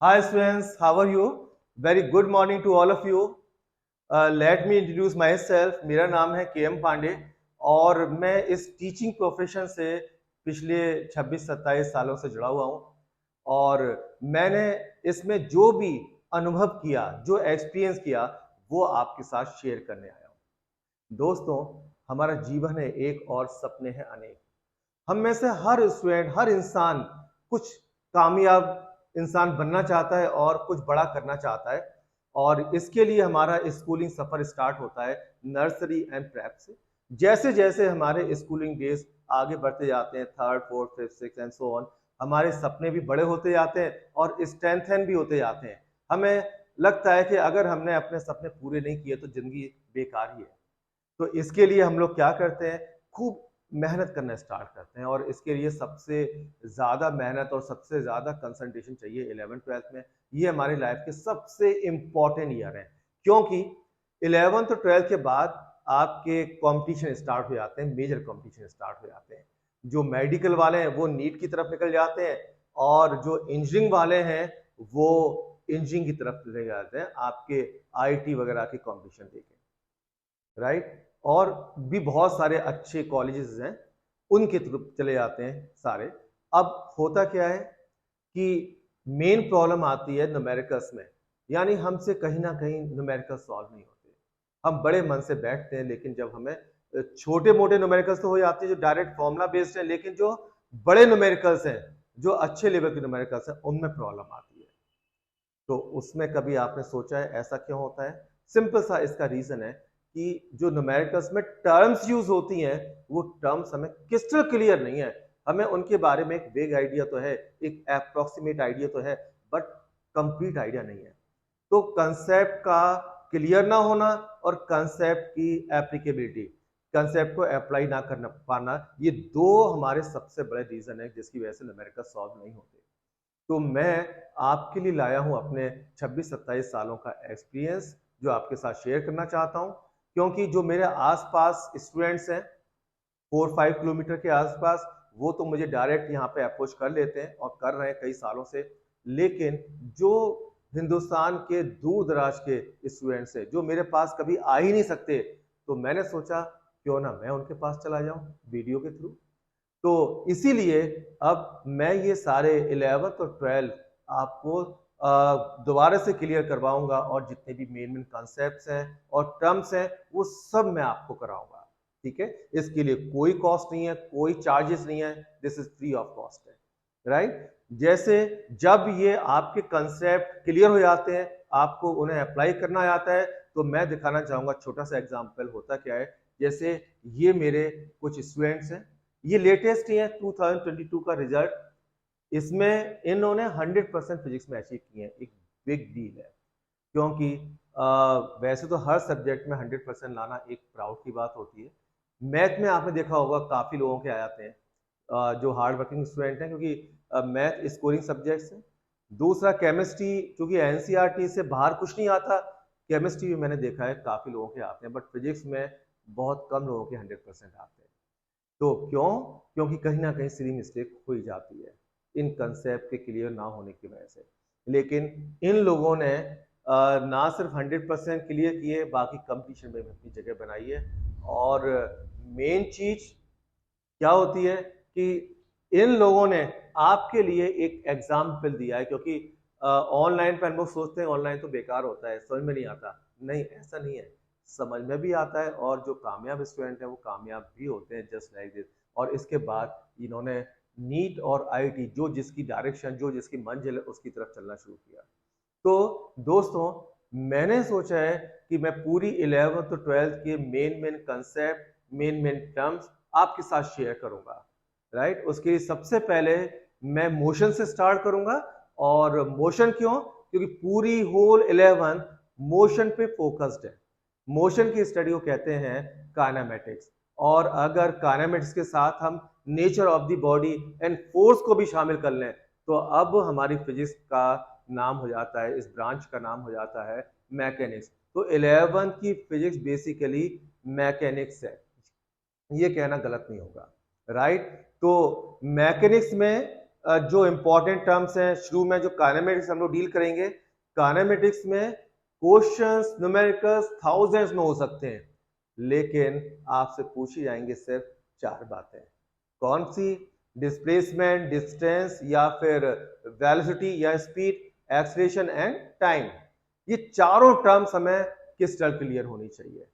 Hi students, how are you? Very good morning to all of you. Let me introduce myself. मेरा नाम है के M Pandey और मैं इस टीचिंग प्रोफेशन से पिछले 26-27 सालों से जुड़ा हुआ हूँ और मैंने इसमें जो भी अनुभव किया, जो एक्सपीरियंस किया, वो आपके साथ शेयर करने आया हूँ। दोस्तों, हमारा जीवन है एक और सपने हैं अनेक। हम में से हर स्टूडेंट, हर इंसान कुछ कामयाब इंसान बनना चाहता है और कुछ बड़ा करना चाहता है और इसके लिए हमारा स्कूलिंग सफर स्टार्ट होता है नर्सरी एंड प्रेप से। जैसे जैसे हमारे स्कूलिंग डेज आगे बढ़ते जाते हैं, third, fourth, fifth, six and so on, हमारे सपने भी बड़े होते जाते हैं और स्ट्रेंथन भी होते जाते हैं। हमें लगता है कि अगर हमने अपने सपने पूरे नहीं किए तो जिंदगी बेकार ही है। तो इसके लिए हम लोग क्या करते हैं, खूब मेहनत करना स्टार्ट करते हैं और इसके लिए सबसे ज़्यादा मेहनत और सबसे ज़्यादा कंसंट्रेशन चाहिए 11th-12th में। ये हमारी लाइफ के सबसे इम्पॉर्टेंट ईयर हैं क्योंकि 11th और 12th के बाद आपके कंपटीशन स्टार्ट हो जाते हैं, मेजर कंपटीशन स्टार्ट हो जाते हैं। जो मेडिकल वाले हैं वो नीट की तरफ निकल जाते हैं और जो इंजीनियरिंग वाले हैं वो इंजीनियरिंग की तरफ निकल जाते हैं आपके आईटी वगैरह के कंपटीशन देके, राइट। और भी बहुत सारे अच्छे कॉलेजेस हैं उनके थ्रू चले जाते हैं सारे। अब होता क्या है कि मेन प्रॉब्लम आती है न्यूमेरिकल्स में, यानी हमसे कहीं ना कहीं न्यूमेरिकल सॉल्व नहीं होते। हम बड़े मन से बैठते हैं लेकिन जब हमें छोटे मोटे न्यूमेरिकल्स तो हो जाते हैं जो डायरेक्ट फॉर्मूला बेस्ड है, लेकिन जो बड़े न्यूमेरिकल्स हैं, जो अच्छे लेवल के न्यूमेरिकल्स हैं, उनमें प्रॉब्लम आती है। तो उसमें कभी आपने सोचा है ऐसा क्यों होता है? सिंपल सा इसका रीजन है कि जो न्यूमेरिकल्स में टर्म्स यूज होती हैं वो टर्म्स हमें क्रिस्टल क्लियर नहीं है। हमें उनके बारे में एक वेग आइडिया तो है, एक अप्रोक्सीमेट आइडिया तो है, बट कंप्लीट आइडिया नहीं है। तो कंसेप्ट का क्लियर ना होना और कंसेप्ट की एप्लीकेबिलिटी, कंसेप्ट को अप्लाई ना करना पाना, ये दो हमारे सबसे बड़े रीजन है जिसकी वजह से न्यूमेरिकल सॉल्व नहीं होते। तो मैं आपके लिए लाया हूं अपने 26-27 सालों का एक्सपीरियंस जो आपके साथ शेयर करना चाहता हूं, क्योंकि जो मेरे आसपास स्टूडेंट्स हैं 4-5 किलोमीटर के आसपास, वो तो मुझे डायरेक्ट यहाँ पे अप्रोच कर लेते हैं और कर रहे हैं कई सालों से। लेकिन जो हिंदुस्तान के दूर दराज के स्टूडेंट्स हैं जो मेरे पास कभी आ ही नहीं सकते, तो मैंने सोचा क्यों ना मैं उनके पास चला जाऊं वीडियो के थ्रू। तो इसीलिए अब मैं ये सारे 11th और 12th आपको दोबारा से क्लियर करवाऊंगा और जितने भी मेन मेन कॉन्सेप्ट्स हैं और टर्म्स हैं वो सब मैं आपको कराऊंगा। ठीक है, इसके लिए कोई कॉस्ट नहीं है, कोई चार्जेस नहीं है, this is free of cost है, राइट। जैसे जब ये आपके कंसेप्ट क्लियर हो जाते हैं, आपको उन्हें अप्लाई करना आता है, तो मैं दिखाना चाहूंगा छोटा सा एग्जांपल होता क्या है। जैसे ये मेरे कुछ स्टूडेंट्स हैं, ये लेटेस्ट ही है 2022 का रिजल्ट। इसमें इन्होंने 100% फिजिक्स में अचीव किए हैं, एक बिग डील है क्योंकि वैसे तो हर सब्जेक्ट में 100% लाना एक प्राउड की बात होती है। मैथ में आपने देखा होगा काफी लोगों के आ जाते हैं जो हार्ड वर्किंग स्टूडेंट हैं, क्योंकि मैथ स्कोरिंग सब्जेक्ट्स है। दूसरा केमिस्ट्री, क्योंकि एनसीईआरटी से बाहर कुछ नहीं आता, केमिस्ट्री भी मैंने देखा है काफी लोगों के आते हैं, बट फिजिक्स में बहुत कम लोगों के 100% आते हैं। तो क्यों? क्योंकि कहीं ना कहीं सिली मिस्टेक हो ही जाती है इन कंसेप्ट के क्लियर ना होने की वजह से। लेकिन इन लोगों ने ना सिर्फ 100% क्लियर किए, बाकी कंपटीशन में भी अपनी जगह बनाई है। और मेन चीज क्या होती है कि इन लोगों ने आपके लिए एक एग्जाम्पल दिया है, क्योंकि ऑनलाइन पर हम लोग सोचते हैं ऑनलाइन तो बेकार होता है, समझ में नहीं आता। नहीं, ऐसा नहीं है, समझ में भी आता है और जो कामयाब स्टूडेंट है वो कामयाब भी होते हैं, जस्ट लाइक दिस। और इसके बाद इन्होंने नीट और आईटी, जो जिसकी डायरेक्शन, जो जिसकी मंजिल है, उसकी तरफ चलना शुरू किया। तो दोस्तों, मैंने सोचा है कि मैं पूरी 11th तो 12th के main main concept, main main terms आपके साथ शेयर करूंगा, राइट। उसके लिए सबसे पहले मैं मोशन से स्टार्ट करूंगा। और मोशन क्यों? क्योंकि पूरी होल 11 मोशन पे फोकस्ड है। मोशन की स्टडी को कहते हैं काइनेमेटिक्स, और अगर काइनेमेटिक्स के साथ हम nature of the body and force को भी शामिल कर लें, तो अब हमारी फिजिक्स का नाम हो जाता है, इस ब्रांच का नाम हो जाता है मैकेनिक्स। तो 11th की फिजिक्स बेसिकली मैकेनिक्स है, ये कहना गलत नहीं होगा, राइट। तो मैकेनिक्स में जो इंपॉर्टेंट टर्म्स हैं, शुरू में जो काइनेमेटिक्स हम लोग डील करेंगे। काइनेमेटिक्स में क्वेश्चंस न्यूमेरिकल्स थाउजेंड्स में हो सकते हैं, लेकिन आपसे पूछी जाएंगे सिर्फ 4 बातें। कौन सी? डिस्प्लेसमेंट, डिस्टेंस, या फिर वेलोसिटी या स्पीड, एक्सीलरेशन एंड टाइम। ये चारों टर्म्स हमें क्रिस्टल क्लियर होनी चाहिए।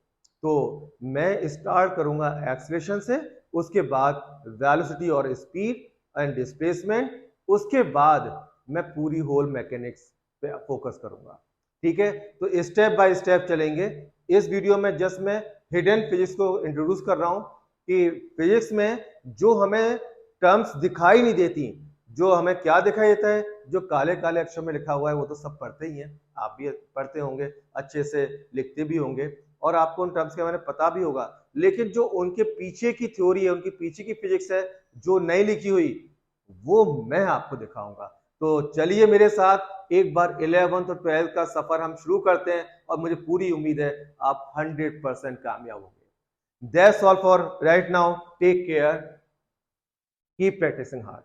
तो मैं स्टार्ट करूंगा एक्सीलरेशन से, उसके बाद वेलोसिटी और स्पीड एंड डिस्प्लेसमेंट, उसके बाद मैं पूरी होल मैकेनिक्स पे फोकस करूंगा। ठीक है, तो स्टेप बाय स्टेप चलेंगे। इस वीडियो में जस्ट मैं हिडन फिजिक्स को इंट्रोड्यूस कर रहा हूं कि फिजिक्स में जो हमें टर्म्स दिखाई नहीं देती, जो हमें क्या दिखाई देता है, जो काले काले अक्षर में लिखा हुआ है वो तो सब पढ़ते ही हैं, आप भी पढ़ते होंगे, अच्छे से लिखते भी होंगे और आपको उन टर्म्स के बारे में पता भी होगा। लेकिन जो उनके पीछे की थ्योरी है, उनके पीछे की फिजिक्स है, जो नहीं लिखी हुई, वो मैं आपको दिखाऊंगा। तो चलिए मेरे साथ एक बार 11th और 12th का सफर हम शुरू करते हैं और मुझे पूरी उम्मीद है आप 100% कामयाब होंगे। That's all for right now. Take care, keep practicing hard.